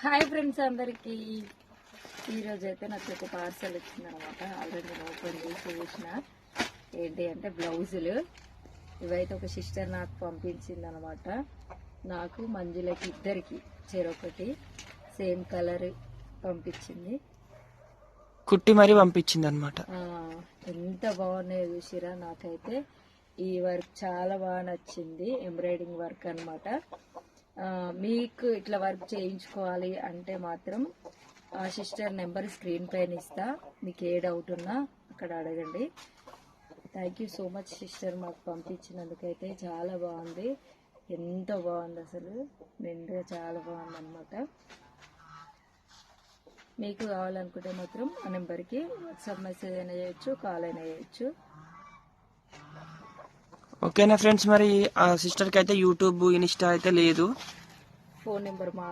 Hi friends అందరికి ఈరోజు అయితే నాకు ఒక పార్సల్ వచ్చిందనమాట. ఆల్రెడీ నేను ఓపెన్ చేసి చూసిన. ఏంటి అంటే బ్లౌజులు. ఇవైతే ఒక సిస్టర్ నాకు పంపించింది అనమాట. నాకు మంజులకి ఇద్దరికి చెరొకటి సేమ్ కలర్ పంపించింది, కుట్టి మరీ పంపించింది అనమాట. ఎంత బాగున్నాయో చూసిరా. నాకైతే ఈ వర్క్ చాలా బాగా నచ్చింది, ఎంబ్రాయిడింగ్ వర్క్ అనమాట. మీకు ఇట్లా వర్క్ చేయించుకోవాలి అంటే మాత్రం ఆ సిస్టర్ నెంబర్ స్క్రీన్ పైన ఇస్తా. మీకు ఏ డౌట్ ఉన్నా అక్కడ అడగండి. Thank you so much sister, మాకు పంపించినందుకైతే చాలా బాగుంది. ఎంత బాగుంది అసలు, నిండుగా చాలా బాగుంది అనమాట. మీకు కావాలనుకుంటే మాత్రం ఆ నెంబర్కి వాట్సాప్ మెసేజ్ అయినా చేయొచ్చు, కాల్ అయినా చేయొచ్చు. ఓకేనా ఫ్రెండ్స్, మరి ఆ సిస్టర్కి అయితే యూట్యూబ్ ఇన్స్టా అయితే లేదు, ఫోన్ నెంబర్ మా